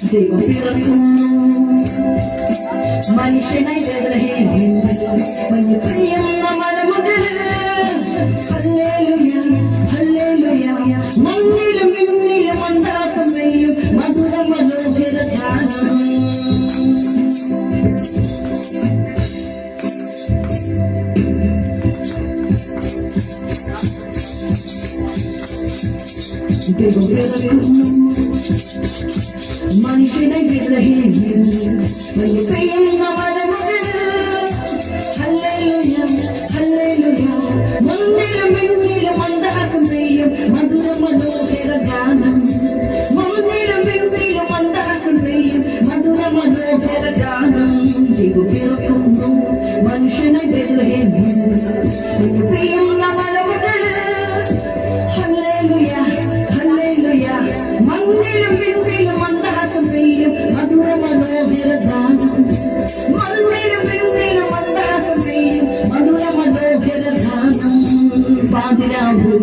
ദൈവം പിറക്കുന്നു മനുഷ്യനായി പ്രിയം ഹല്ലേലൂയ ഹല്ലേലൂയ മണ്ണിലും വിണ്ണിലും മന്ദാസം വെയിലും മധുര മനോഹര ധ്യാനം ദൈവം പിറക്കുന്നു മനുഷ്യനെ വിഗ്രഹിക്കും ഹല്ലേലൂയ ഹല്ലേലൂയ മണ്ണിലും വിണ്ണിലും മന്ദാസം പെയ്യും മധുര മനോഹര ഗാനം മണ്ണിലും വിണ്ണിലും മന്ദാസം പെയ്യും മധുര മനോഹര ഗാനം ദൈവം പിറക്കുന്നു മനുഷ്യനെ വിഗ്രഹിക്കും ഹല്ലേലൂയ ഹല്ലേലൂയ മണ്ണിലും വിണ്ണിലും മന്ദാസം പെയ്യും മധുര മനോഹര ഗാനം മണ്ണിലും വിണ്ണിലും മന്ദാസം പെയ്യും മധുര മനോഹര ഗാനം പാതിരാവ്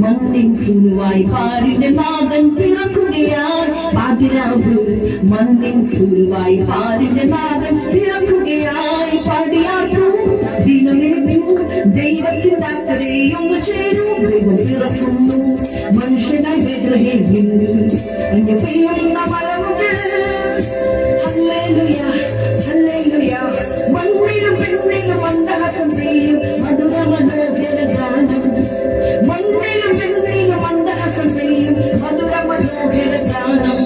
മണ്ണിൻ സുരുവായി പാരിന്റെ നാഥൻ പിറക്കുകയാൽ പാതിരാവ് മണ്ണിൻ സുരുവായി പാരിന്റെ നാഥൻ പിറക്കുകയായി പാടിയാത്തു ദിനമെന്നും ദൈവത്തിന്റെ അക്കരയും ചേരും ദൈവം പിറക്കുന്നു മനുഷ്യനായി വിഗ്രഹിക്കും എന്റെ പ്രിയമുള്ള മലമുകൾ ഹല്ലേലൂയ ഹല്ലേലൂയ മണ്ണിലും പെണ്ണിലും മന്ദാസം പെയ്യും മധുര മനോഹര ഗാനം മണ്ണിലും പെണ്ണിലും മന്ദാസം പെയ്യും മധുര മനോഹര ഗാനം